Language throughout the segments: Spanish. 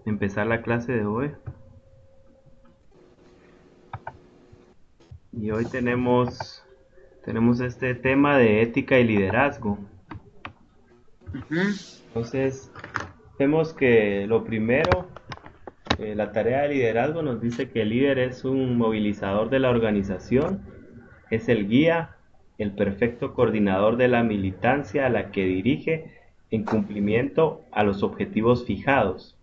empezar la clase de hoy. Y hoy tenemos este tema de ética y liderazgo. Ujú. Entonces, vemos que lo primero, la tarea de liderazgo nos dice que el líder es un movilizador de la organización, es el guía, el perfecto coordinador de la militancia a la que dirige en cumplimiento a los objetivos fijados.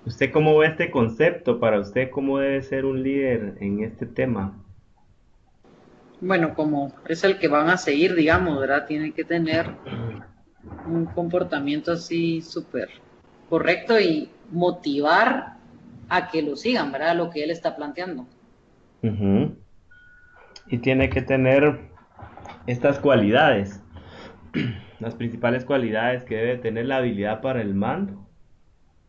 ¿Usted cómo ve este concepto? Para usted, ¿cómo debe ser un líder en este tema? Bueno, como es el que van a seguir, digamos, ¿verdad? Tiene que tener un comportamiento así súper correcto y motivar a que lo sigan, ¿verdad? Lo que él está planteando. Ujú. Y tiene que tener estas cualidades, las principales cualidades que debe tener: la habilidad para el mando.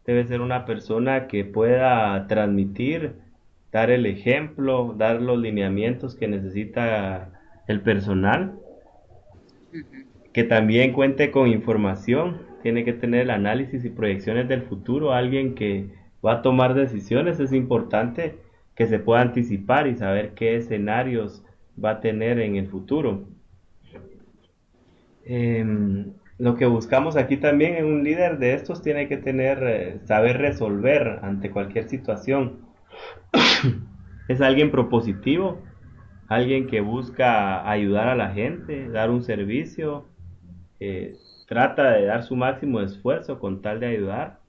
Debe ser una persona que pueda transmitir, dar el ejemplo, dar los lineamientos que necesita el personal, que también cuente con información, tiene que tener el análisis y proyecciones del futuro. Alguien que va a tomar decisiones, es importante que se pueda anticipar y saber qué escenarios va a tener en el futuro. Lo que buscamos aquí también en un líder de estos tiene que tener, saber resolver ante cualquier situación. Es alguien propositivo, alguien que busca ayudar a la gente, dar un servicio, eh, trata de dar su máximo esfuerzo con tal de ayudar.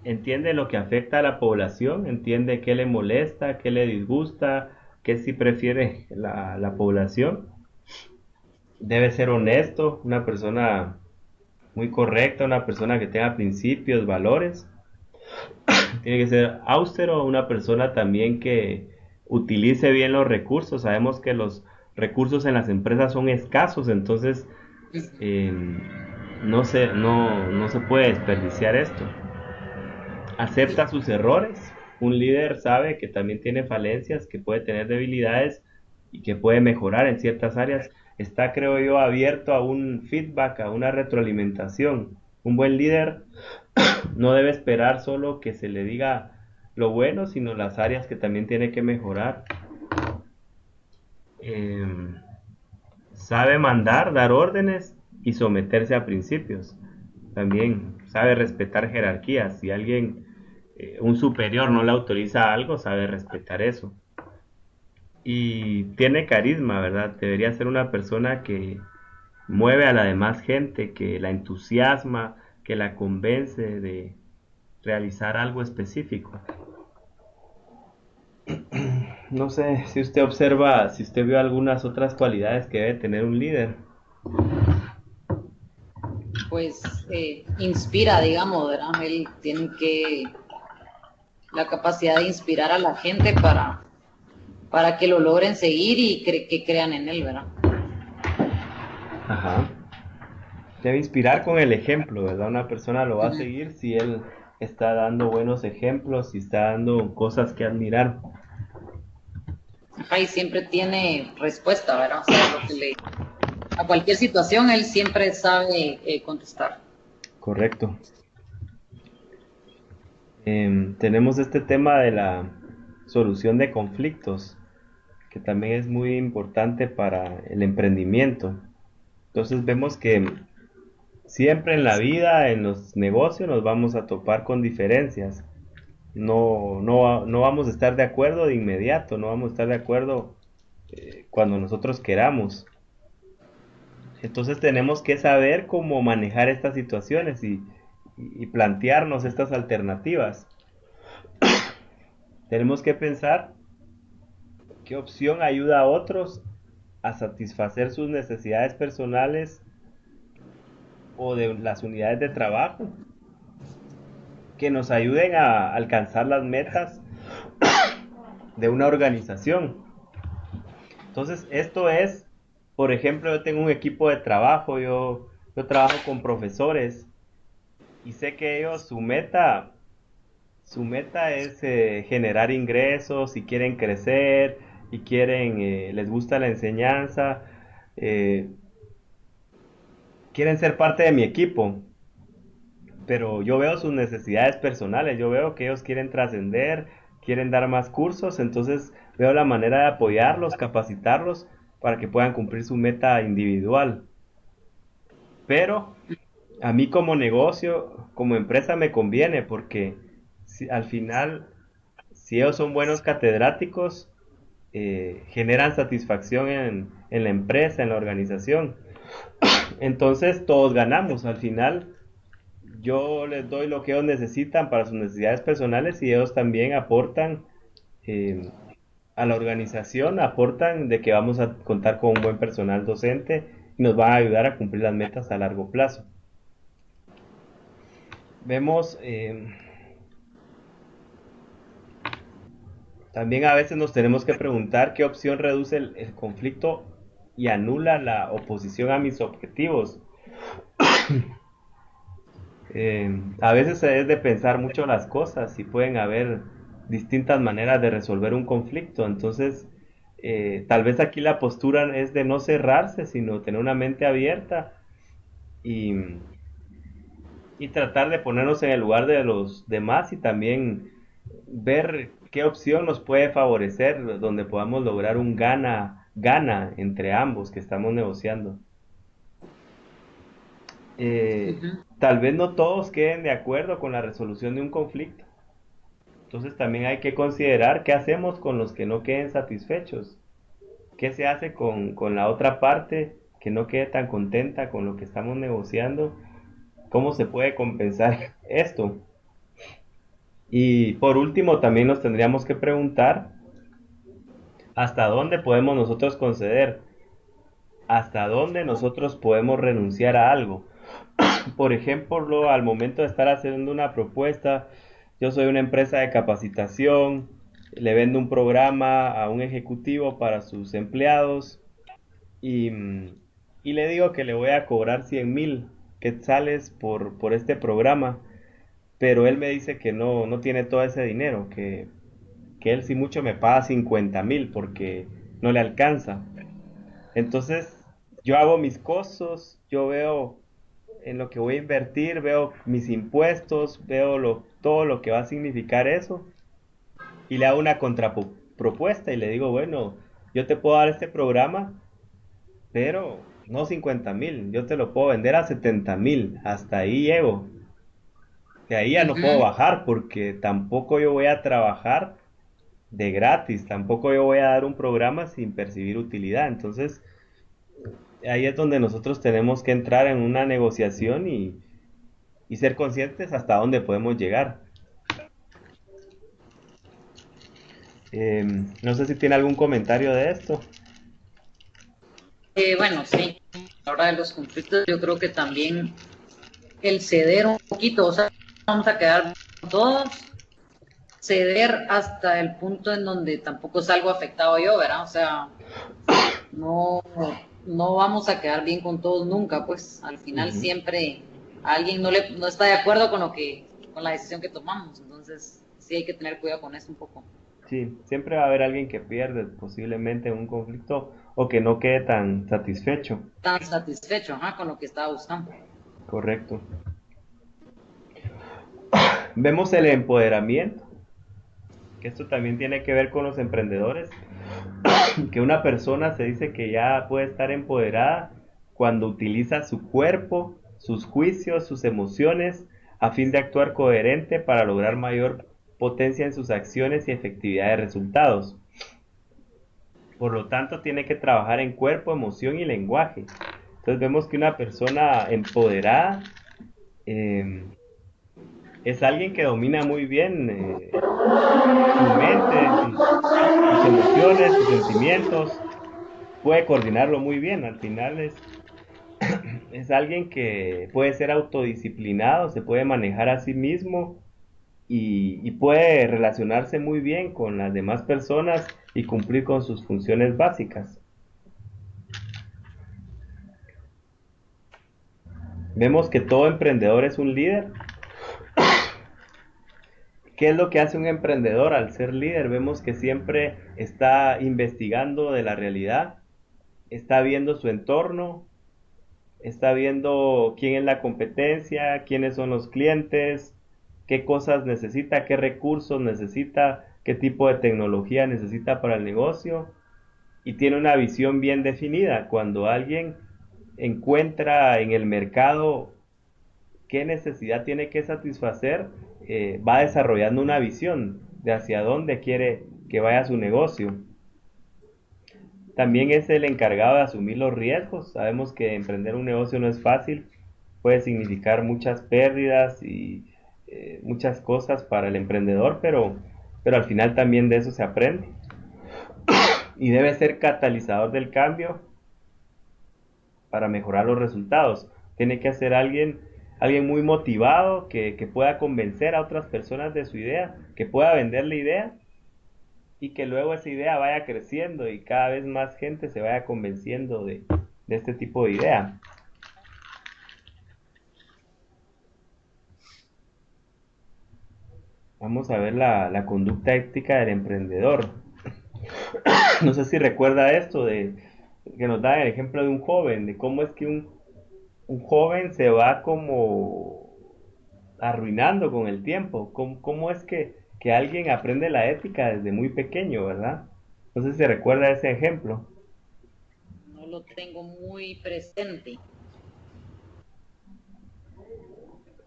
Entiende lo que afecta a la población, entiende qué le molesta, qué le disgusta, qué sí prefiere la población. Debe ser honesto, una persona muy correcta, una persona que tenga principios, valores. Tiene que ser austero, una persona también que utilice bien los recursos. Sabemos que los recursos en las empresas son escasos, entonces eh, no se puede desperdiciar esto. Acepta sus errores. Un líder sabe que también tiene falencias, que puede tener debilidades y que puede mejorar en ciertas áreas. Está, creo yo, abierto a un feedback, a una retroalimentación. Un buen líder no debe esperar solo que se le diga lo bueno, sino las áreas que también tiene que mejorar. Eh, Sabe mandar, dar órdenes y someterse a principios. También sabe respetar jerarquías. Si alguien, un superior no le autoriza algo, sabe respetar eso. Y tiene carisma, ¿verdad? Debería ser una persona que mueve a la demás gente, que la entusiasma, que la convence de realizar algo específico. No sé si usted observa, si usted vio algunas otras cualidades que debe tener un líder. Pues inspira, digamos, ¿verdad? Él tiene la capacidad de inspirar a la gente para que lo logren seguir y que crean en él, ¿verdad? Ajá. Debe inspirar con el ejemplo, ¿verdad? Una persona lo va a Ujú. seguir si él está dando buenos ejemplos, si está dando cosas que admirar. Ajá, y siempre tiene respuesta, ¿verdad? O sea, a cualquier situación él siempre sabe contestar. Correcto. Tenemos este tema de la solución de conflictos, que también es muy importante para el emprendimiento. Entonces vemos que siempre en la vida, en los negocios, nos vamos a topar con diferencias. No vamos a estar de acuerdo de inmediato, no vamos a estar de acuerdo cuando nosotros queramos. Entonces tenemos que saber cómo manejar estas situaciones y plantearnos estas alternativas. Tenemos que pensar qué opción ayuda a otros a satisfacer sus necesidades personales o de las unidades de trabajo, que nos ayuden a alcanzar las metas de una organización. Entonces, esto es, por ejemplo, yo tengo un equipo de trabajo, yo trabajo con profesores y sé que ellos, su meta es generar ingresos y quieren crecer y quieren, les gusta la enseñanza, eh, quieren ser parte de mi equipo, pero yo veo sus necesidades personales, yo veo que ellos quieren trascender, quieren dar más cursos, entonces veo la manera de apoyarlos, capacitarlos para que puedan cumplir su meta individual. Pero a mí como negocio, como empresa me conviene porque al final, si ellos son buenos catedráticos, generan satisfacción en la empresa, en la organización. Entonces todos ganamos. Al final yo les doy lo que ellos necesitan para sus necesidades personales y ellos también aportan eh, a la organización, aportan de que vamos a contar con un buen personal docente y nos van a ayudar a cumplir las metas a largo plazo. Vemos, también a veces nos tenemos que preguntar qué opción reduce el conflicto y anula la oposición a mis objetivos. A veces se debe de pensar mucho las cosas y pueden haber distintas maneras de resolver un conflicto. Entonces, tal vez aquí la postura es de no cerrarse, sino tener una mente abierta y, y tratar de ponernos en el lugar de los demás y también ver qué opción nos puede favorecer, donde podamos lograr un gana entre ambos que estamos negociando. Tal vez no todos queden de acuerdo con la resolución de un conflicto. Entonces también hay que considerar qué hacemos con los que no queden satisfechos. ¿Qué se hace con la otra parte que no quede tan contenta con lo que estamos negociando? ¿Cómo se puede compensar esto? Y por último también nos tendríamos que preguntar hasta dónde podemos nosotros conceder, hasta dónde nosotros podemos renunciar a algo. Por ejemplo, al momento de estar haciendo una propuesta, yo soy una empresa de capacitación, le vendo un programa a un ejecutivo para sus empleados y, y le digo que le voy a cobrar 100,000 quetzales por este programa, pero él me dice que no tiene todo ese dinero, que él si mucho me paga 50,000 porque no le alcanza. Entonces yo hago mis costos, yo veo en lo que voy a invertir, veo mis impuestos, veo todo lo que va a significar eso y le hago una contrapropuesta y le digo, bueno, yo te puedo dar este programa, pero no 50,000, yo te lo puedo vender a 70,000, hasta ahí llego. De ahí ya no puedo Ujú. bajar porque tampoco yo voy a trabajar de gratis, tampoco yo voy a dar un programa sin percibir utilidad. Entonces, ahí es donde nosotros tenemos que entrar en una negociación y ser conscientes hasta dónde podemos llegar. No sé si tiene algún comentario de esto. Bueno, sí, ahora de los conflictos yo creo que también el ceder un poquito, o sea, vamos a quedar todos, ceder hasta el punto en donde tampoco salgo afectado yo, ¿verdad? O sea, no, no vamos a quedar bien con todos nunca, pues al final Ujú. siempre alguien no está de acuerdo con la decisión que tomamos, entonces sí hay que tener cuidado con eso un poco. Sí, siempre va a haber alguien que pierde posiblemente en un conflicto o que no quede tan satisfecho. Tan satisfecho, ajá, con lo que estaba buscando. Correcto. Vemos el empoderamiento, que esto también tiene que ver con los emprendedores, que una persona se dice que ya puede estar empoderada cuando utiliza su cuerpo, sus juicios, sus emociones, a fin de actuar coherente para lograr mayor potencia en sus acciones y efectividad de resultados. Por lo tanto, tiene que trabajar en cuerpo, emoción y lenguaje. Entonces vemos que una persona empoderada eh, es alguien que domina muy bien su mente, sus emociones, sus sentimientos, puede coordinarlo muy bien. Al final es alguien que puede ser autodisciplinado, se puede manejar a sí mismo y puede relacionarse muy bien con las demás personas y cumplir con sus funciones básicas. Vemos que todo emprendedor es un líder. ¿Qué es lo que hace un emprendedor al ser líder? Vemos que siempre está investigando de la realidad, está viendo su entorno, está viendo quién es la competencia, quiénes son los clientes, qué cosas necesita, qué recursos necesita, qué tipo de tecnología necesita para el negocio y tiene una visión bien definida. Cuando alguien encuentra en el mercado qué necesidad tiene que satisfacer, va desarrollando una visión de hacia dónde quiere que vaya su negocio. También es el encargado de asumir los riesgos. Sabemos que emprender un negocio no es fácil, puede significar muchas pérdidas y muchas cosas para el emprendedor, pero al final también de eso se aprende y debe ser catalizador del cambio para mejorar los resultados. Tiene que ser alguien muy motivado, que pueda convencer a otras personas de su idea, que pueda vender la idea y que luego esa idea vaya creciendo y cada vez más gente se vaya convenciendo de este tipo de idea. Vamos a ver la conducta ética del emprendedor. No sé si recuerda esto de que nos da el ejemplo de un joven, de cómo es que un joven se va como arruinando con el tiempo. ¿Cómo es que alguien aprende la ética desde muy pequeño, verdad? No sé si recuerda ese ejemplo. No lo tengo muy presente.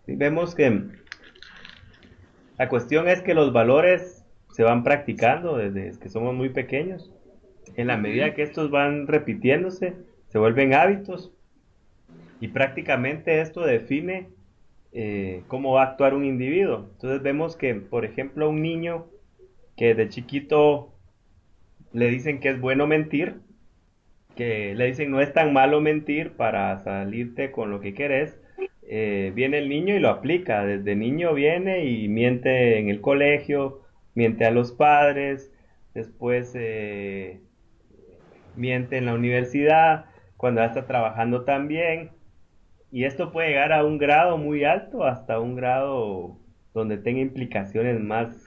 Y vemos que la cuestión es que los valores se van practicando desde que somos muy pequeños. En la medida Ujú. que estos van repitiéndose, se vuelven hábitos y prácticamente esto define cómo va a actuar un individuo. Entonces vemos que, por ejemplo, un niño que de chiquito le dicen que es bueno mentir, que le dicen no es tan malo mentir para salirte con lo que querés, viene el niño y lo aplica. Desde niño viene y miente en el colegio, miente a los padres, después miente en la universidad, cuando ya está trabajando también. Y esto puede llegar a un grado muy alto, hasta un grado donde tenga implicaciones más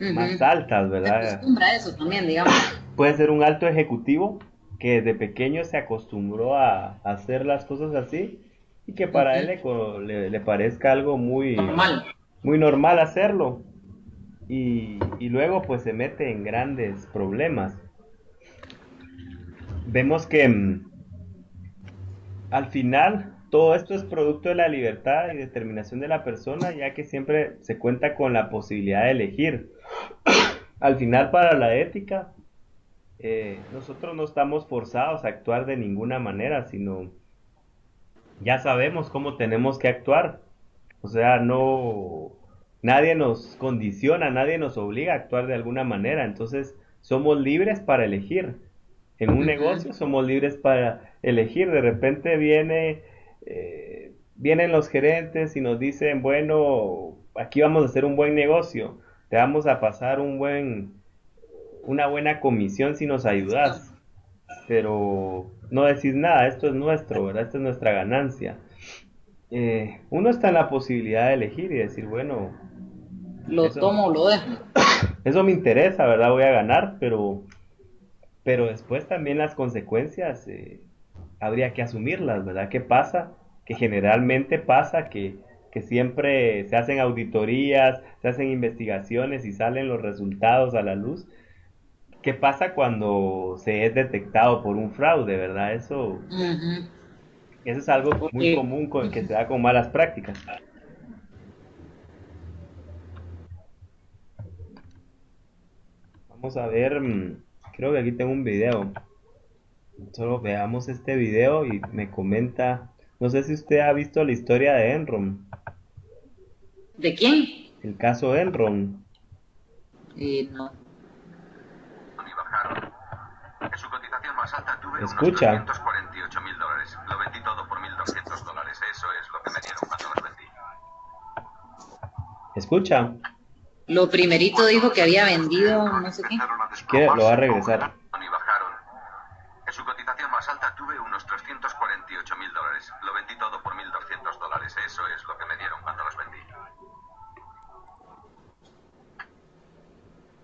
Ujú. altas, Se ¿verdad? acostumbra a eso también, digamos. Puede ser un alto ejecutivo que desde pequeño se acostumbró a hacer las cosas así y que para él Ujú. le parezca algo Normal. muy normal hacerlo y luego pues se mete en grandes problemas. Vemos que al final todo esto es producto de la libertad y determinación de la persona, ya que siempre se cuenta con la posibilidad de elegir. Al final para la ética, nosotros no estamos forzados a actuar de ninguna manera, sino ya sabemos cómo tenemos que actuar. O sea, no, nadie nos condiciona, nadie nos obliga a actuar de alguna manera. Entonces, somos libres para elegir. En un Ujú. negocio somos libres para elegir. De repente vienen los gerentes y nos dicen, bueno, aquí vamos a hacer un buen negocio. Te vamos a pasar una buena comisión si nos ayudas. Pero no decís nada, esto es nuestro, ¿verdad? Esta es nuestra ganancia. Uno está en la posibilidad de elegir y decir, bueno, Lo eso, tomo o lo dejo. eso me interesa, ¿verdad? Voy a ganar, pero después también las consecuencias habría que asumirlas, ¿verdad? ¿Qué pasa? Que generalmente pasa que siempre se hacen auditorías, se hacen investigaciones y salen los resultados a la luz. ¿Qué pasa cuando se es detectado por un fraude, verdad? Ujú. Eso es algo muy Porque común que se da con malas prácticas. Vamos a ver, creo que aquí tengo un video. Solo veamos este video y me comenta. No sé si usted ha visto la historia de Enron, ¿de quién? el caso Enron. No. Y bajaron. En su cotización más alta tuve unos Escucha, 348.000 dólares. Lo vendí todo por 1.200 dólares. Eso es lo que me dieron cuando los vendí. escucha. Lo primerito dijo que había vendido no sé qué. Empezaron a Lo va a desplomarse regresar. y bajaron. En su cotización más alta tuve unos 348.000 dólares. Lo vendí todo por 1.200 dólares. Eso es lo que me dieron cuando los vendí.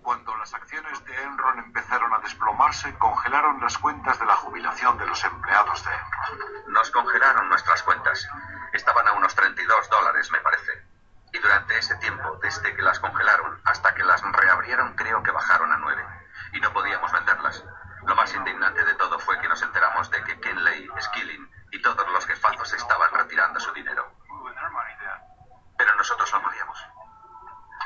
Cuando las acciones de Enron empezaron a desplomarse, congelaron las cuentas de la jubilación de los empleados de Enron. Nos congelaron nuestras cuentas. Estaban a unos $32, me parece. Y durante ese tiempo, desde que las congelaron hasta que las reabrieron, creo que bajaron a 9. Y no podíamos venderlas. Lo más indignante de todo fue que nos enteramos de que Kenley, Skilling y todos los jefazos estaban retirando su dinero. Pero nosotros no podíamos.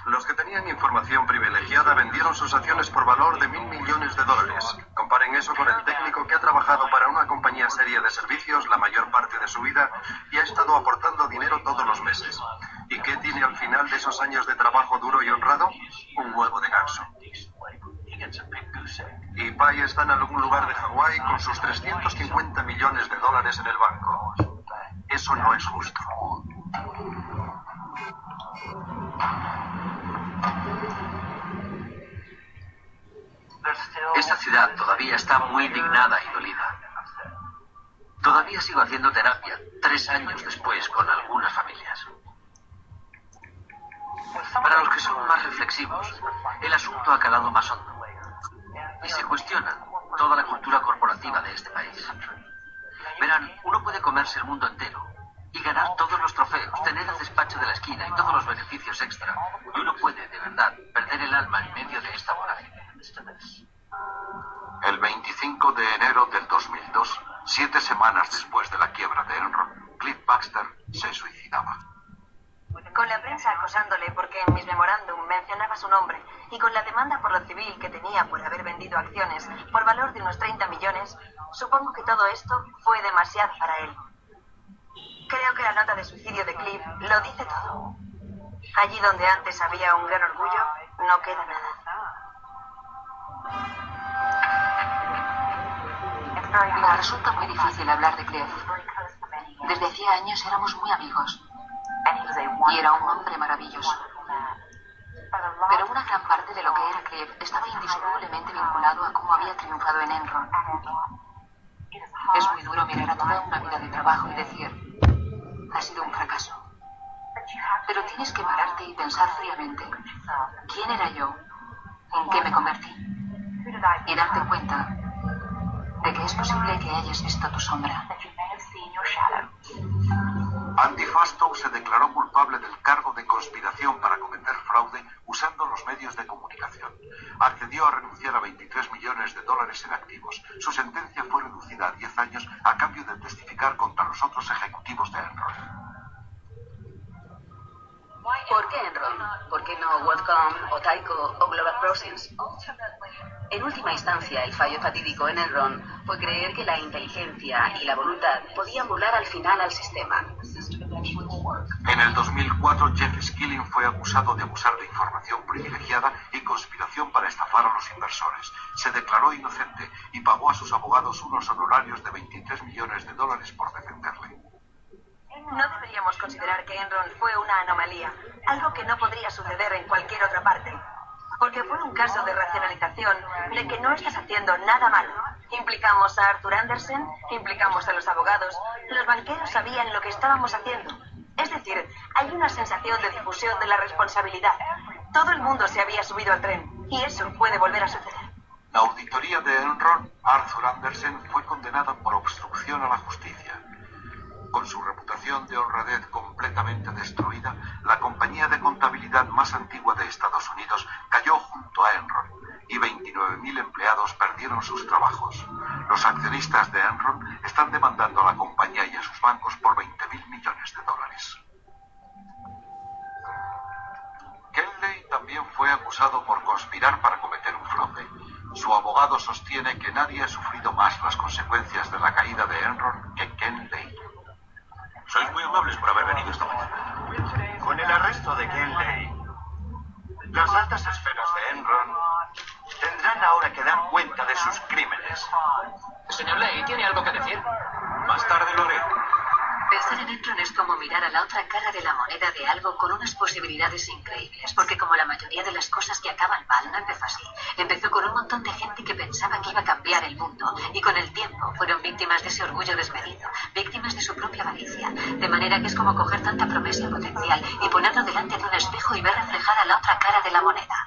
Los que tenían información privilegiada vendieron sus acciones por valor de $1.000 millones. Comparen eso con el técnico que ha trabajado para una compañía seria de servicios la mayor parte de su vida y ha estado aportando dinero todos los meses. ¿Y qué tiene al final de esos años de trabajo duro y honrado? Un huevo de ganso. Y Pai está en algún lugar de Hawái con sus $350 millones en el banco. Eso no es justo. Esa ciudad todavía está muy indignada y dolida. Todavía sigo haciendo terapia 3 años después con algunas familias. Para los que son más reflexivos, el asunto ha calado más hondo y se cuestiona toda la cultura corporativa de este país. Verán, uno puede comerse el mundo entero y ganar todos los trofeos, tener el despacho de la esquina y todos los beneficios extra, y uno puede, de verdad, perder el alma en medio de esta vorágine. El 25 de enero del 2002, 7 semanas después de la quiebra de Enron, Cliff Baxter se suicidaba. Con la prensa acosándole porque en mis memorándum mencionaba su nombre y con la demanda por lo civil que tenía por haber vendido acciones por valor de unos 30 millones, supongo que todo esto fue demasiado para él. Creo que la nota de suicidio de Cliff lo dice todo. Allí donde antes había un gran orgullo, no queda nada. Me resulta muy difícil hablar de Cliff. Desde hacía años éramos muy amigos. Y era un hombre maravilloso. Pero una gran parte de lo que era Cliff estaba indisolublemente vinculado a cómo había triunfado en Enron. Es muy duro mirar a toda una vida de trabajo y decir, ha sido un fracaso. Pero tienes que pararte y pensar fríamente, ¿quién era yo? ¿En qué me convertí? Y darte cuenta de que es posible que hayas visto tu sombra. Andy Fastow se declaró culpable del cargo de conspiración para cometer fraude usando los medios de comunicación. Accedió a renunciar a $23 millones en activos. Su sentencia fue reducida a 10 años a cambio de testificar contra los otros ejecutivos de Enron. ¿Por qué Enron? ¿Por qué no WorldCom o Tyco o Global Crossings? En última instancia, el fallo fatídico en Enron fue creer que la inteligencia y la voluntad podían burlar al final al sistema. En el 2004, Jeff Skilling fue acusado de abusar de información privilegiada y conspiración para estafar a los inversores. Se declaró inocente y pagó a sus abogados unos honorarios de $23 millones por defenderle. No deberíamos considerar que Enron fue una anomalía, algo que no podría suceder en cualquier otra parte. Porque fue un caso de racionalización de que no estás haciendo nada malo. Implicamos a Arthur Andersen, implicamos a los abogados, los banqueros sabían lo que estábamos haciendo. Es decir, hay una sensación de difusión de la responsabilidad. Todo el mundo se había subido al tren, y eso puede volver a suceder. La auditoría de Enron, Arthur Andersen, fue condenado por obstrucción a la justicia. Con su reputación de honradez completamente destruida, la compañía de contabilidad más antigua de Estados Unidos cayó junto a Enron y 29.000 empleados perdieron sus trabajos. Los accionistas de Enron están demandando a la compañía y a sus bancos por $20.000 millones. Kenley también fue acusado por conspirar para cometer un fraude. Su abogado sostiene que nadie ha sufrido más las consecuencias de la caída de Enron que Kenley. Sois muy amables por haber venido esta mañana. Con el arresto de Kenley, las altas esferas de Enron tendrán ahora que dar cuenta de sus crímenes. Señor Ley, ¿tiene algo que decir? Más tarde lo haré. Pensar en Enron es como mirar a la otra cara de la moneda de algo con unas posibilidades increíbles, porque como la mayoría de las cosas que acaban mal, no empezó así. Empezó con un montón de gente que pensaba que iba a cambiar el mundo, y con el tiempo fueron víctimas de ese orgullo desmedido, víctimas de su propia avaricia, de manera que es como coger tanta promesa y potencial y ponerlo delante de un espejo y ver reflejada la otra cara de la moneda.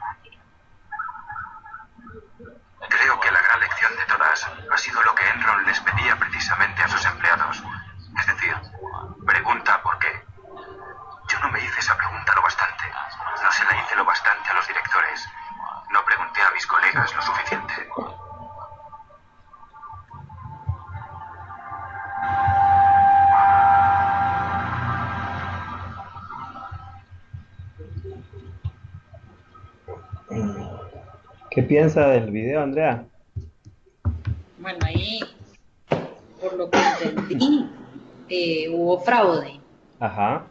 piensa del video, Andrea? Bueno, ahí, por lo que entendí, hubo fraude. Ajá,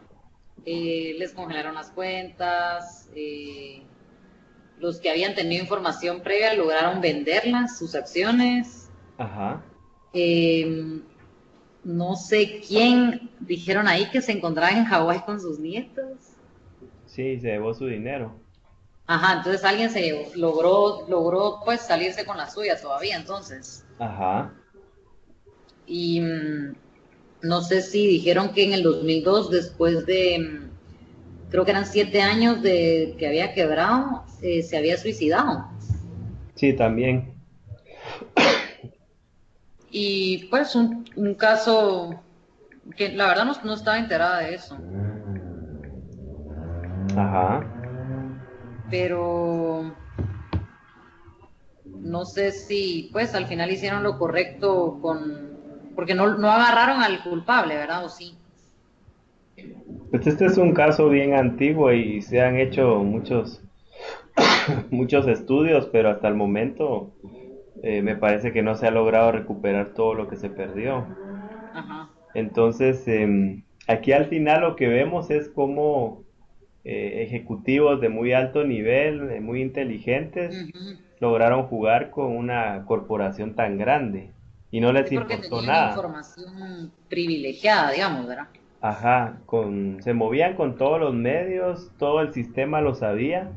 Les congelaron las cuentas. Los que habían tenido información previa lograron venderlas, sus acciones. ajá. No sé quién dijeron ahí que se encontraba en Hawái con sus nietos. Sí, se llevó su dinero. Ajá, entonces alguien se logró pues salirse con la suya todavía, entonces. Ajá. Y no sé si dijeron que en el 2002, después de, creo que eran 7 años de que había quebrado, se había suicidado. Sí, también. Y pues un caso que la verdad no estaba enterada de eso, Ajá. pero no sé si pues al final hicieron lo correcto porque no agarraron al culpable, ¿verdad? ¿O sí? Pues este es un caso bien antiguo y se han hecho muchos estudios, pero hasta el momento me parece que no se ha logrado recuperar todo lo que se perdió. Ajá. Entonces, aquí al final lo que vemos es cómo ejecutivos de muy alto nivel, muy inteligentes, Ujú. lograron jugar con una corporación tan grande y no Sí, les porque importó tenían nada. información privilegiada, digamos, ¿verdad? Ajá, se movían con todos los medios, todo el sistema lo sabía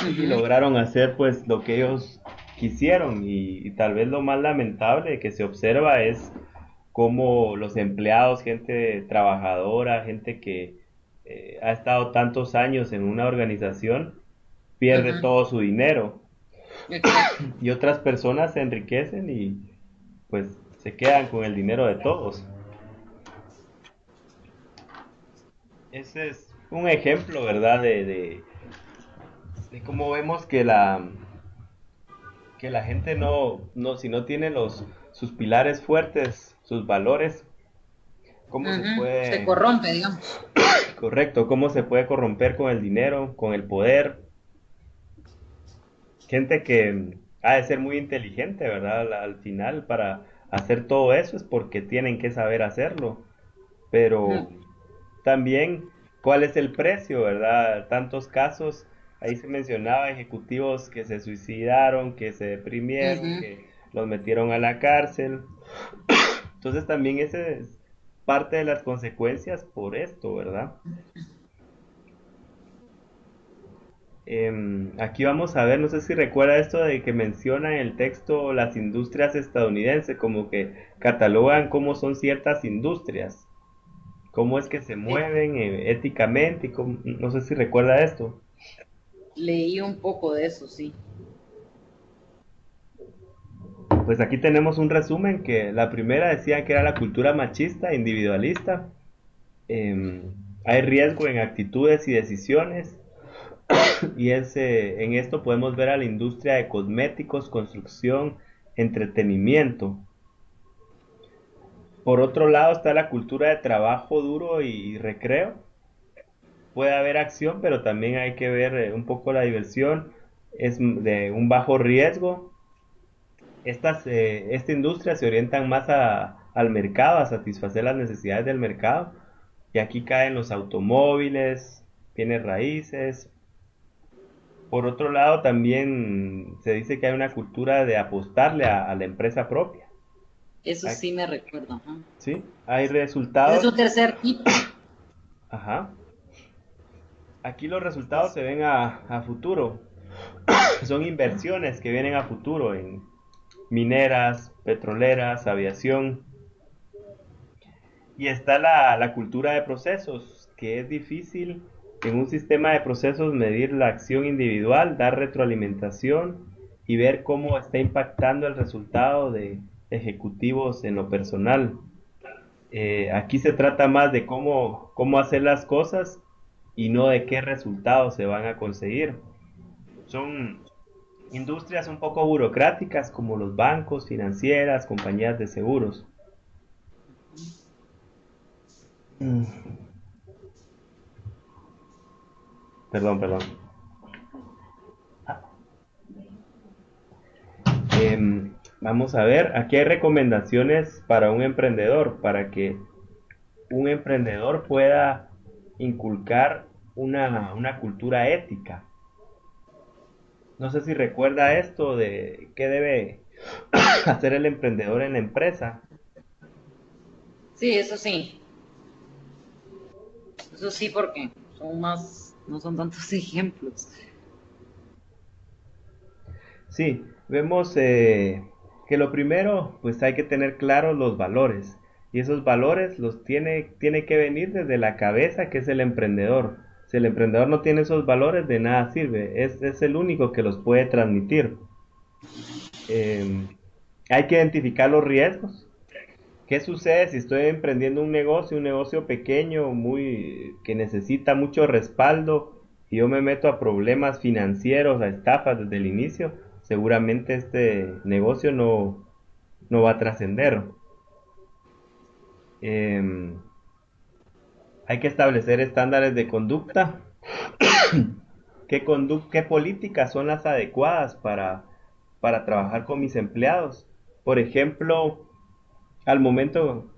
y Ujú. lograron hacer pues lo que ellos quisieron y tal vez lo más lamentable que se observa es cómo los empleados, gente trabajadora, gente que ha estado tantos años en una organización, pierde Ujú. todo su dinero Exacto. y otras personas se enriquecen y pues se quedan con el dinero de todos. Ese es un ejemplo, ¿verdad? De cómo vemos que la gente si no tiene sus pilares fuertes, sus valores, cómo se Ujú. Se puede, corrompe, digamos. correcto, cómo se puede corromper con el dinero, con el poder. Gente que ha de ser muy inteligente, ¿verdad? Al final, para hacer todo eso es porque tienen que saber hacerlo. Pero Ujú. también, ¿cuál es el precio, verdad? Tantos casos, ahí se mencionaba ejecutivos que se suicidaron, que se deprimieron, Ujú. que los metieron a la cárcel. Entonces también ese es parte de las consecuencias por esto, ¿verdad? Aquí vamos a ver, no sé si recuerda esto de que menciona en el texto las industrias estadounidenses, como que catalogan cómo son ciertas industrias, cómo es que se mueven éticamente, no sé si recuerda esto. Leí un poco de eso, sí. Pues aquí tenemos un resumen que la primera decía que era la cultura machista, individualista. Em, Hay riesgo en actitudes y decisiones y en esto podemos ver a la industria de cosméticos, construcción, entretenimiento. Por otro lado está la cultura de trabajo duro y recreo. Puede haber acción, pero también hay que ver un poco la diversión. Es de un bajo riesgo. Esta industria se orientan más al mercado, a satisfacer las necesidades del mercado. Y aquí caen los automóviles, bienes raíces. Por otro lado, también se dice que hay una cultura de apostarle a la empresa propia. Eso Hay- sí me recuerdo. Ajá. ¿Sí? Hay Ese es resultados. un tercer tipo. Ajá. Aquí los resultados se ven a futuro. Son inversiones que vienen a futuro en mineras, petroleras, aviación. Y está la cultura de procesos, que es difícil en un sistema de procesos medir la acción individual, dar retroalimentación y ver cómo está impactando el resultado de ejecutivos en lo personal. Aquí se trata más de cómo hacer las cosas y no de qué resultados se van a conseguir. Son industrias un poco burocráticas como los bancos, financieras, compañías de seguros. Mm, Perdón, perdón. Vamos a ver, aquí hay recomendaciones para un emprendedor, para que un emprendedor pueda inculcar una cultura ética. No sé si recuerda esto de qué debe hacer el emprendedor en la empresa. Sí, eso sí. Eso sí, porque son más, no son tantos ejemplos. Sí, vemos que lo primero, pues hay que tener claros los valores. Y esos valores los tiene que venir desde la cabeza, que es el emprendedor. Si el emprendedor no tiene esos valores, de nada sirve. Es el único que los puede transmitir. Eh, Hay que identificar los riesgos. ¿Qué sucede si estoy emprendiendo un negocio pequeño, que necesita mucho respaldo y yo me meto a problemas financieros, a estafas desde el inicio? Seguramente este negocio no va a trascender. Eh, Hay que establecer estándares de conducta. ¿Qué políticas son las adecuadas para trabajar con mis empleados? Por ejemplo, al momento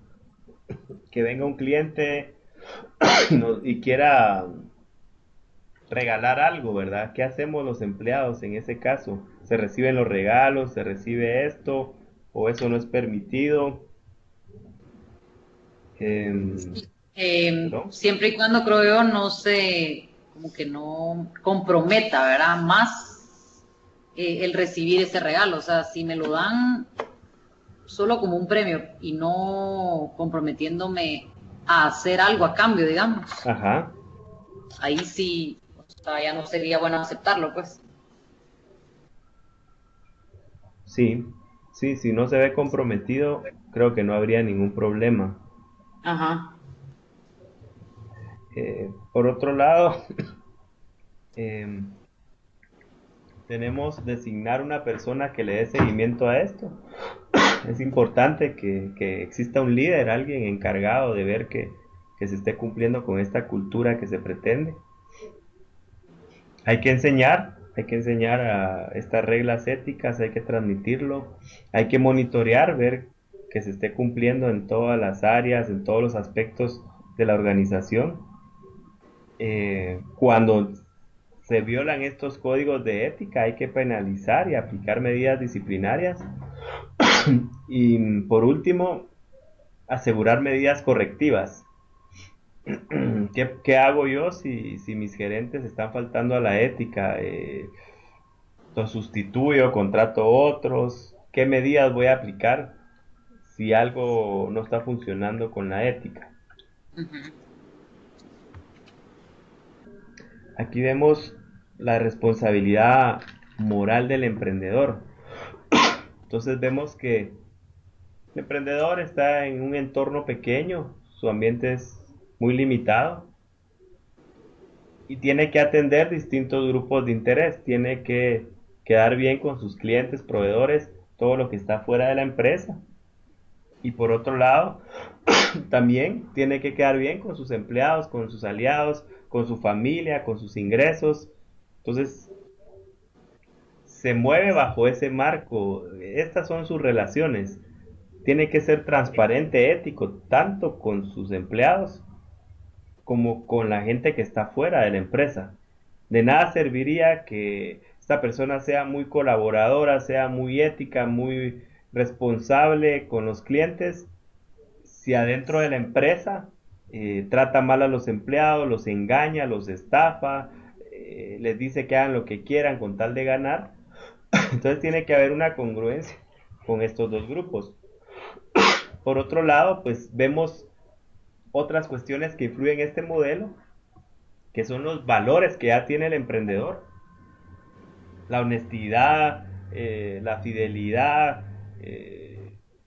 que venga un cliente y quiera regalar algo, ¿verdad? ¿Qué hacemos los empleados en ese caso? ¿Se reciben los regalos? ¿Se recibe esto? ¿O eso no es permitido? ¿Perdón? Siempre y cuando creo yo no se, como que no comprometa, ¿verdad? Más el recibir ese regalo. O sea, si me lo dan solo como un premio y no comprometiéndome a hacer algo a cambio, digamos, Ajá, ahí sí, o sea, ya no sería bueno aceptarlo, pues. sí, sí, si no se ve comprometido, creo que no habría ningún problema. Ajá. Por otro lado, em, tenemos designar una persona que le dé seguimiento a esto. Es importante que exista un líder, alguien encargado de ver que se esté cumpliendo con esta cultura que se pretende. Hay que enseñar a estas reglas éticas, hay que transmitirlo, hay que monitorear, ver que se esté cumpliendo en todas las áreas, en todos los aspectos de la organización. Cuando se violan estos códigos de ética, hay que penalizar y aplicar medidas disciplinarias. Y por último, asegurar medidas correctivas. ¿Qué hago yo si mis gerentes están faltando a la ética? ¿Los sustituyo, contrato otros? ¿Qué medidas voy a aplicar si algo no está funcionando con la ética? Uh-huh. Aquí vemos la responsabilidad moral del emprendedor. Entonces vemos que el emprendedor está en un entorno pequeño, su ambiente es muy limitado y tiene que atender distintos grupos de interés, tiene que quedar bien con sus clientes, proveedores, todo lo que está fuera de la empresa. Y por otro lado, también tiene que quedar bien con sus empleados, con sus aliados, con su familia, con sus ingresos. Entonces, se mueve bajo ese marco. Estas son sus relaciones. Tiene que ser transparente, ético, tanto con sus empleados como con la gente que está fuera de la empresa. De nada serviría que esta persona sea muy colaboradora, sea muy ética, muy responsable con los clientes, si adentro de la empresa trata mal a los empleados, los engaña, los estafa, les dice que hagan lo que quieran con tal de ganar. Entonces tiene que haber una congruencia con estos dos grupos. Por otro lado, pues vemos otras cuestiones que influyen en este modelo, que son los valores que ya tiene el emprendedor. La honestidad, la fidelidad,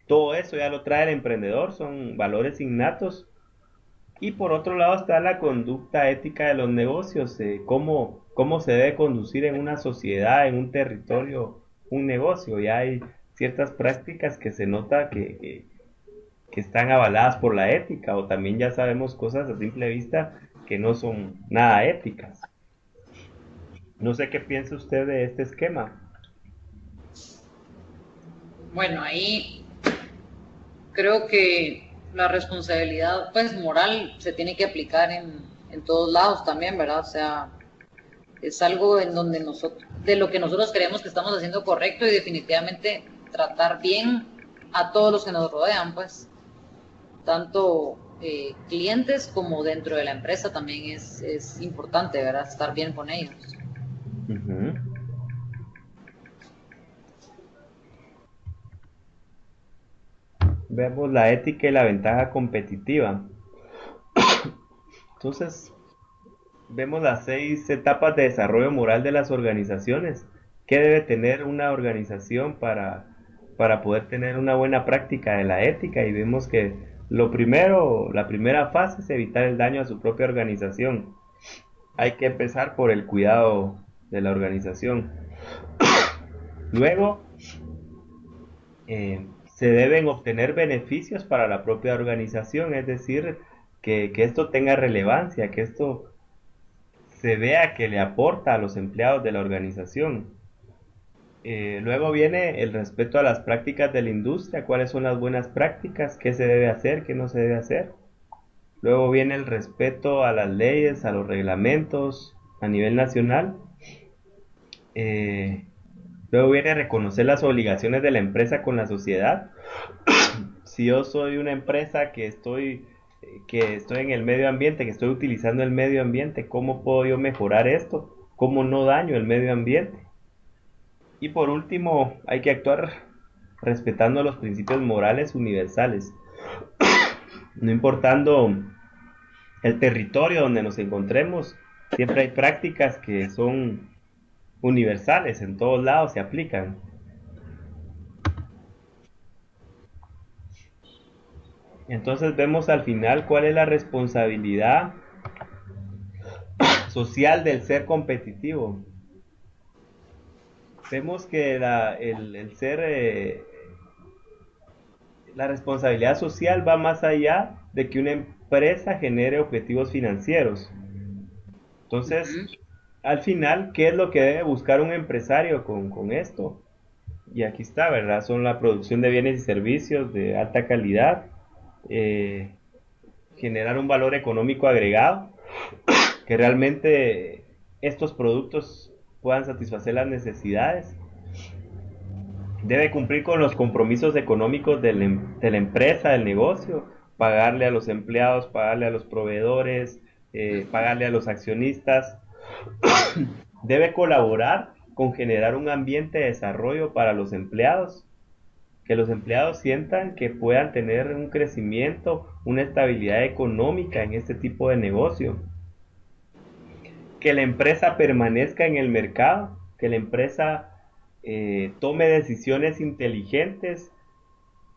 todo eso ya lo trae el emprendedor, son valores innatos. Y por otro lado está la conducta ética de los negocios, cómo se debe conducir en una sociedad, en un territorio, un negocio. Ya hay ciertas prácticas que se nota que están avaladas por la ética, o también ya sabemos cosas a simple vista que no son nada éticas. No sé qué piensa usted de este esquema. Bueno, ahí creo que la responsabilidad pues moral se tiene que aplicar en todos lados también, ¿verdad? O sea, es algo en donde nosotros, de lo que nosotros creemos que estamos haciendo correcto y definitivamente tratar bien a todos los que nos rodean, pues, tanto clientes como dentro de la empresa también es importante, ¿verdad? Estar bien con ellos. Ujú. Vemos la ética y la ventaja competitiva. Entonces, vemos las 6 etapas de desarrollo moral de las organizaciones. ¿Qué debe tener una organización para poder tener una buena práctica de la ética? Y vemos que lo primero, la primera fase es evitar el daño a su propia organización. Hay que empezar por el cuidado de la organización. Luego, se deben obtener beneficios para la propia organización, es decir, que esto tenga relevancia, que esto se vea que le aporta a los empleados de la organización. Luego viene el respeto a las prácticas de la industria, cuáles son las buenas prácticas, qué se debe hacer, qué no se debe hacer. Luego viene el respeto a las leyes, a los reglamentos a nivel nacional. Luego viene reconocer las obligaciones de la empresa con la sociedad. Si yo soy una empresa que estoy en el medio ambiente, que estoy utilizando el medio ambiente, ¿cómo puedo yo mejorar esto? ¿Cómo no daño el medio ambiente? Y por último, hay que actuar respetando los principios morales universales, no importando el territorio donde nos encontremos. Siempre hay prácticas que son universales, en todos lados se aplican. Entonces vemos al final cuál es la responsabilidad social del ser competitivo. Vemos que el ser, la responsabilidad social va más allá de que una empresa genere objetivos financieros. Entonces, al final, ¿qué es lo que debe buscar un empresario con esto? Y aquí está, ¿verdad? Son la producción de bienes y servicios de alta calidad, generar un valor económico agregado, que realmente estos productos puedan satisfacer las necesidades. Debe cumplir con los compromisos económicos de la empresa, del negocio, pagarle a los empleados, pagarle a los proveedores, pagarle a los accionistas. Debe colaborar con generar un ambiente de desarrollo para los empleados, que los empleados sientan que puedan tener un crecimiento, una estabilidad económica en este tipo de negocio, que la empresa permanezca en el mercado, que la empresa tome decisiones inteligentes,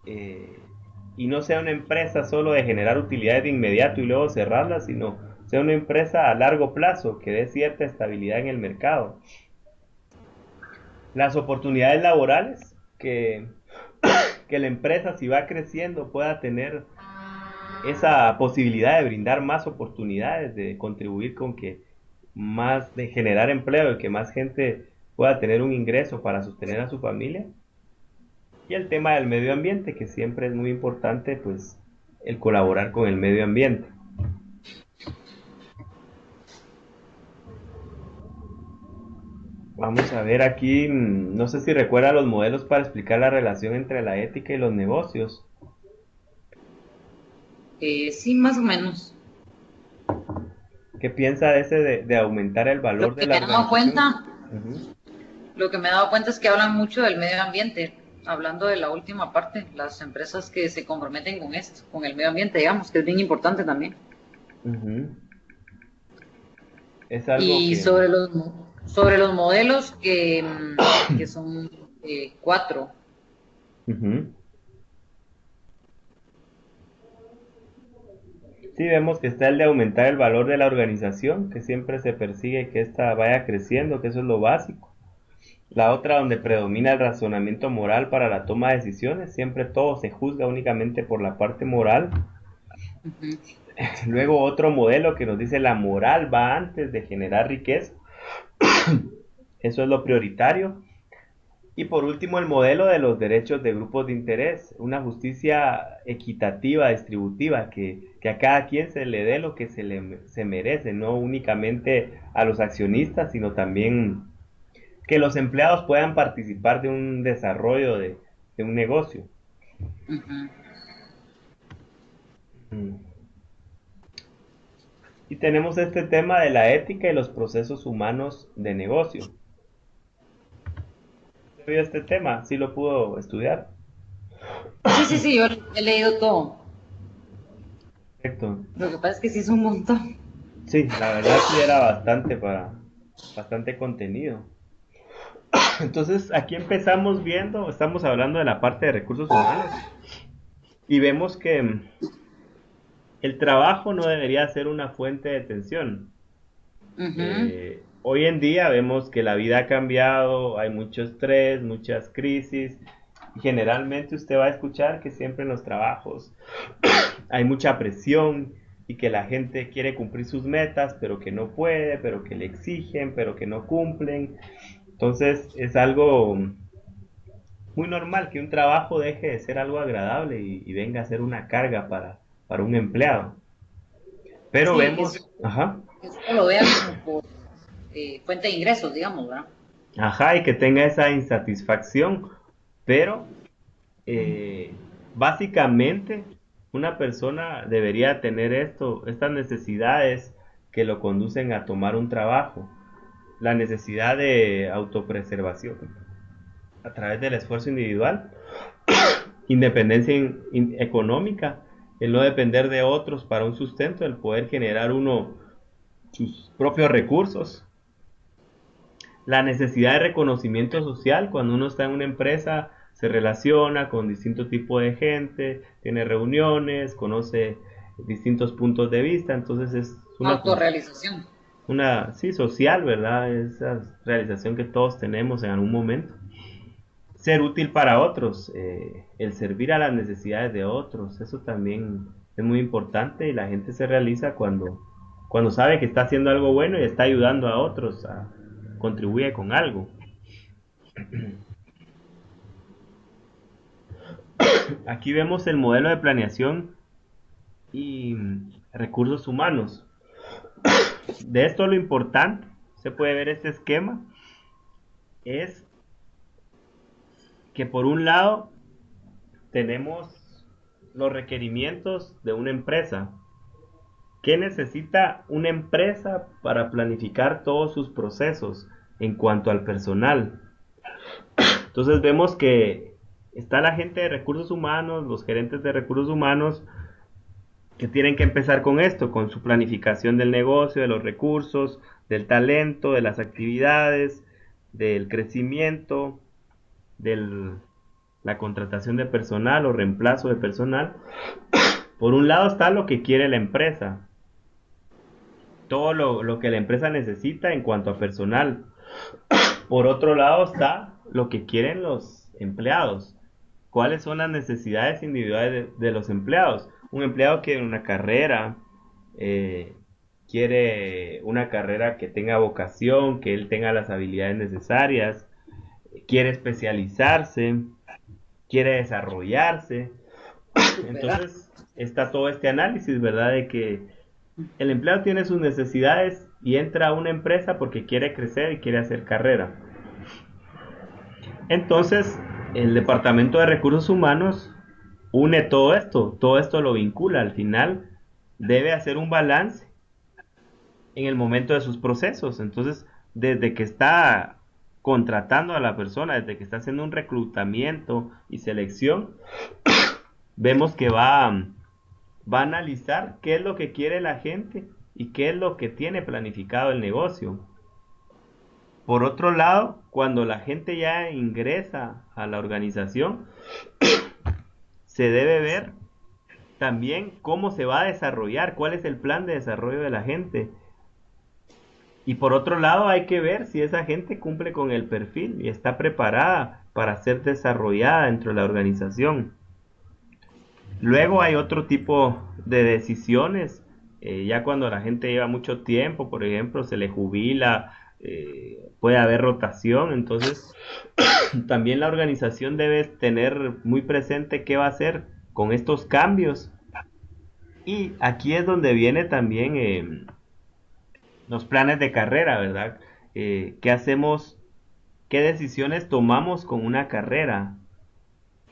y no sea una empresa solo de generar utilidades de inmediato y luego cerrarla, sino sea una empresa a largo plazo que dé cierta estabilidad en el mercado. Las oportunidades laborales, que la empresa, si va creciendo, pueda tener esa posibilidad de brindar más oportunidades, de contribuir con que más, de generar empleo y que más gente pueda tener un ingreso para sostener a su familia. Y el tema del medio ambiente, que siempre es muy importante, pues, el colaborar con el medio ambiente. Vamos a ver aquí, no sé si recuerda los modelos para explicar la relación entre la ética y los negocios. Sí, más o menos. ¿Qué piensa de ese de aumentar el valor de la organización? Lo que me he dado cuenta es que hablan mucho del medio ambiente, hablando de la última parte, las empresas que se comprometen con esto, con el medio ambiente, digamos, que es bien importante también. Es algo y que... sobre los modelos que son 4. Sí, vemos que está el de aumentar el valor de la organización, que siempre se persigue que ésta vaya creciendo, que eso es lo básico. La otra, donde predomina el razonamiento moral para la toma de decisiones, siempre todo se juzga únicamente por la parte moral. Luego otro modelo que nos dice la moral va antes de generar riqueza. Eso es lo prioritario. Y por último, el modelo de los derechos de grupos de interés, una justicia equitativa, distributiva, que a cada quien se le dé lo que se merece, no únicamente a los accionistas, sino también que los empleados puedan participar de un desarrollo de un negocio. Ujú. Mm. Y tenemos este tema de la ética y los procesos humanos de negocio. ¿Usted vio este tema? ¿Sí lo pudo estudiar? Sí, yo he leído todo. Perfecto. Lo que pasa es que sí es un montón. Sí, la verdad sí era bastante contenido. Entonces, aquí empezamos viendo, estamos hablando de la parte de recursos humanos y vemos que el trabajo no debería ser una fuente de tensión. Ujú. Hoy en día vemos que la vida ha cambiado, hay mucho estrés, muchas crisis, y generalmente usted va a escuchar que siempre en los trabajos hay mucha presión y que la gente quiere cumplir sus metas, pero que no puede, pero que le exigen, pero que no cumplen. Entonces es algo muy normal que un trabajo deje de ser algo agradable y venga a ser una carga para un empleado. Pero Sí, vemos, ajá, que solo lo vea como por fuente de ingresos, digamos, ¿verdad? ajá, y que tenga esa insatisfacción, pero eh, básicamente una persona debería tener estas necesidades que lo conducen a tomar un trabajo, la necesidad de autopreservación a través del esfuerzo individual, independencia económica, el no depender de otros para un sustento, el poder generar uno sus propios recursos, la necesidad de reconocimiento social, cuando uno está en una empresa se relaciona con distintos tipos de gente, tiene reuniones, conoce distintos puntos de vista, entonces es Autorrealización. sí, social, ¿verdad? Esa realización que todos tenemos en algún momento. Ser útil para otros, el servir a las necesidades de otros, eso también es muy importante y la gente se realiza cuando sabe que está haciendo algo bueno y está ayudando a otros, contribuye con algo. Aquí vemos el modelo de planeación y recursos humanos. De esto lo importante, se puede ver este esquema, es que por un lado tenemos los requerimientos de una empresa. ¿Qué necesita una empresa para planificar todos sus procesos en cuanto al personal? Entonces vemos que está la gente de recursos humanos, los gerentes de recursos humanos, que tienen que empezar con esto, con su planificación del negocio, de los recursos, del talento, de las actividades, del crecimiento, de la contratación de personal o reemplazo de personal. Por un lado está lo que quiere la empresa, todo lo que la empresa necesita en cuanto a personal. Por otro lado está lo que quieren los empleados. ¿Cuáles son las necesidades individuales de los empleados? Un empleado quiere una carrera, eh, quiere una carrera que tenga vocación, que él tenga las habilidades necesarias, quiere especializarse, quiere desarrollarse. Entonces está todo este análisis, ¿verdad? De que el empleado tiene sus necesidades y entra a una empresa porque quiere crecer y quiere hacer carrera. Entonces, el Departamento de Recursos Humanos une todo esto lo vincula, al final debe hacer un balance en el momento de sus procesos. Entonces, desde que está contratando a la persona, desde que está haciendo un reclutamiento y selección, vemos que va a analizar qué es lo que quiere la gente y qué es lo que tiene planificado el negocio. Por otro lado, cuando la gente ya ingresa a la organización, se debe ver también cómo se va a desarrollar, cuál es el plan de desarrollo de la gente. Y por otro lado, hay que ver si esa gente cumple con el perfil y está preparada para ser desarrollada dentro de la organización. Luego hay otro tipo de decisiones, ya cuando la gente lleva mucho tiempo, por ejemplo, se le jubila, puede haber rotación, entonces también la organización debe tener muy presente qué va a hacer con estos cambios. Y aquí es donde viene también los planes de carrera, ¿verdad? ¿Qué hacemos? ¿Qué decisiones tomamos con una carrera?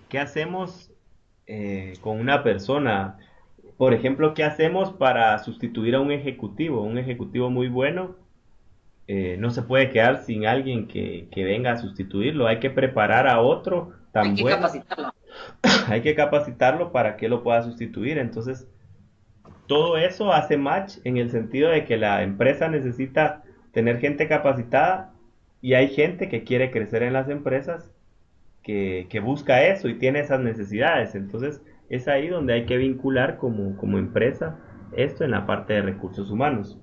¿Qué hacemos con una persona? Por ejemplo, ¿qué hacemos para sustituir a un ejecutivo? Un ejecutivo muy bueno no se puede quedar sin alguien que venga a sustituirlo. Hay que preparar a otro Hay tan que bueno. capacitarlo. Hay que capacitarlo para que lo pueda sustituir. Entonces, todo eso hace match en el sentido de que la empresa necesita tener gente capacitada y hay gente que quiere crecer en las empresas que busca eso y tiene esas necesidades. Entonces es ahí donde hay que vincular como empresa esto en la parte de recursos humanos.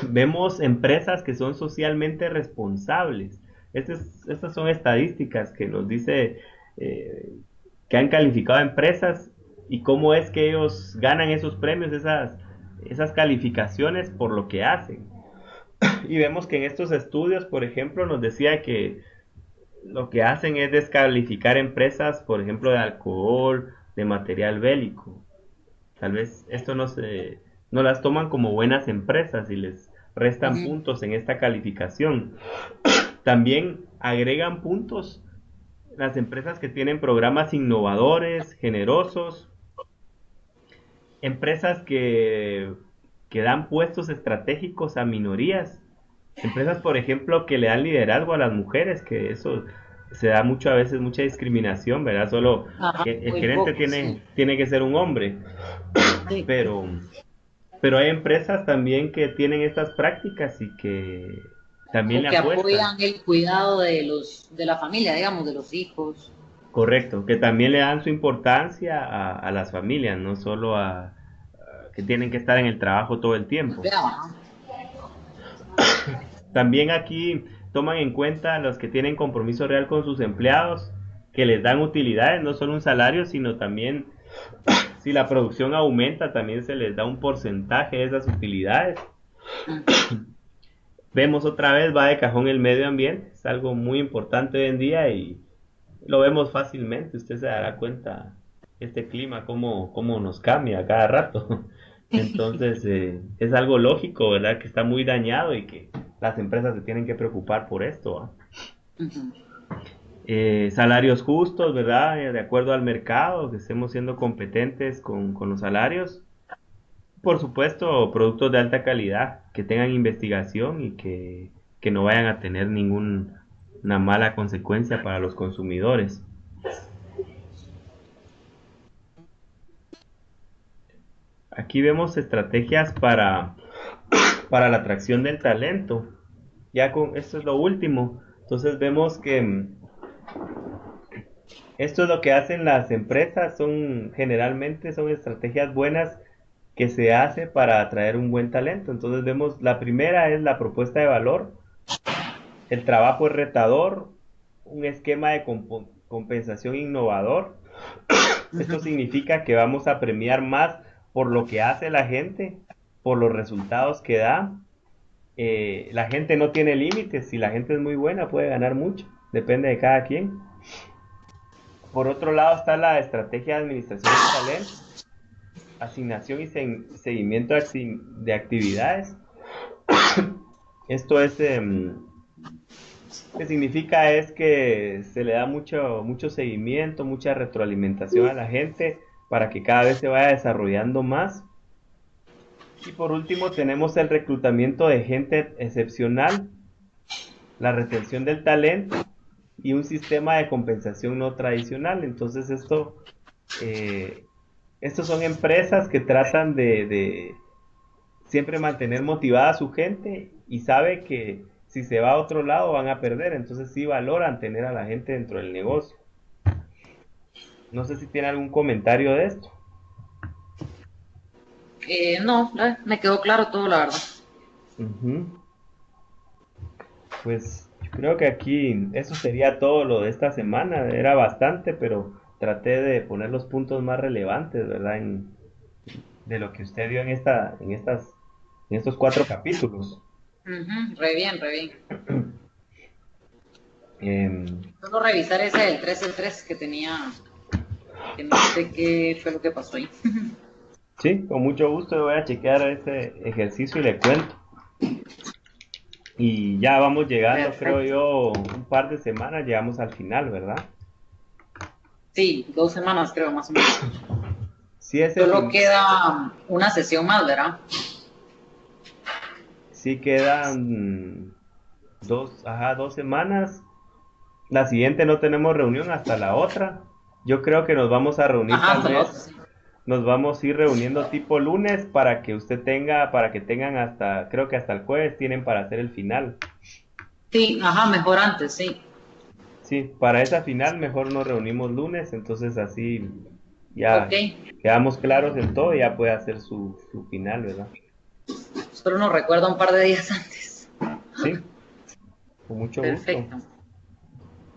Vemos empresas que son socialmente responsables. Estas son estadísticas que nos dice que han calificado empresas y cómo es que ellos ganan esos premios, esas calificaciones por lo que hacen. Y vemos que en estos estudios, por ejemplo, nos decía que lo que hacen es descalificar empresas, por ejemplo, de alcohol, de material bélico. Tal vez esto no las toman como buenas empresas y les restan puntos en esta calificación. También agregan puntos las empresas que tienen programas innovadores, generosos, empresas que dan puestos estratégicos a minorías, empresas, por ejemplo, que le dan liderazgo a las mujeres, que eso se da mucho a veces mucha discriminación, ¿verdad? Solo que el gerente tiene que ser un hombre, Sí. pero hay empresas también que tienen estas prácticas y que también le Que apuestan. apoyan el cuidado de la familia, digamos, de los hijos. Correcto, que también le dan su importancia a las familias, no solo a que tienen que estar en el trabajo todo el tiempo. También aquí toman en cuenta a los que tienen compromiso real con sus empleados, que les dan utilidades, no solo un salario, sino también si la producción aumenta, también se les da un porcentaje de esas utilidades. Vemos otra vez, va de cajón el medio ambiente, es algo muy importante hoy en día y lo vemos fácilmente, usted se dará cuenta este clima, cómo nos cambia a cada rato. Entonces es algo lógico, ¿verdad? Que está muy dañado y que las empresas se tienen que preocupar por esto, ¿eh? Salarios justos, ¿verdad? De acuerdo al mercado, que estemos siendo competentes con los salarios. Por supuesto, productos de alta calidad, que tengan investigación y que no vayan a tener ninguna mala consecuencia para los consumidores. Aquí vemos estrategias para la atracción del talento. Ya con esto es lo último. Entonces vemos que esto es lo que hacen las empresas, generalmente son estrategias buenas que se hace para atraer un buen talento. Entonces vemos, la primera es la propuesta de valor, el trabajo es retador, un esquema de compensación innovador. Esto significa que vamos a premiar más por lo que hace la gente, por los resultados que da. La gente no tiene límites, si la gente es muy buena puede ganar mucho, depende de cada quien. Por otro lado está la estrategia de administración de talento, asignación y seguimiento de actividades. Esto es, que significa es que se le da mucho seguimiento, mucha retroalimentación a la gente para que cada vez se vaya desarrollando más. Y por último tenemos el reclutamiento de gente excepcional, la retención del talento y un sistema de compensación no tradicional. Entonces estos son empresas que tratan de siempre mantener motivada a su gente y sabe que si se va a otro lado van a perder, entonces sí valoran tener a la gente dentro del negocio. No sé si tiene algún comentario de esto. No, me quedó claro todo, la verdad. Pues yo creo que aquí eso sería todo lo de esta semana. Era bastante, pero traté de poner los puntos más relevantes, ¿verdad? De lo que usted vio en estas en estos 4 capítulos. Ujú, re bien, re bien. Em, Solo revisar ese del 3 que tenía, que no sé qué fue lo que pasó ahí. sí, con mucho gusto voy a chequear ese ejercicio y le cuento. Y ya vamos llegando, creo Perfecto. yo, un par de semanas, llegamos al final, ¿verdad? Sí, 2 semanas creo, más o menos. Sí, ese Solo fin, queda una sesión más, ¿verdad? sí quedan 2 semanas. La siguiente no tenemos reunión hasta la otra. Yo creo que nos vamos a reunir Ajá, tal hasta la otra, vez, sí. nos vamos a ir reuniendo tipo lunes para que usted tenga, para que tengan hasta, creo que hasta el jueves tienen para hacer el final. Sí, ajá, mejor antes, sí. Sí, para esa final mejor nos reunimos lunes, entonces así Ok, ya quedamos claros en todo y ya puede hacer su final, ¿verdad? solo nos recuerda un par de días antes. Sí, con mucho gusto. Perfecto.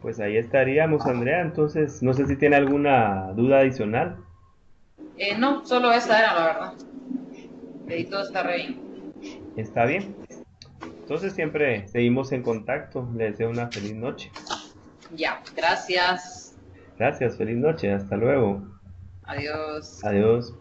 Pues ahí estaríamos, Andrea. Entonces, no sé si tiene alguna duda adicional. No, solo esa era la verdad. Y todo está re bien. Está bien. Entonces siempre seguimos en contacto. Le deseo una feliz noche. Ya, gracias. Gracias, feliz noche. Hasta luego. Adiós. Adiós.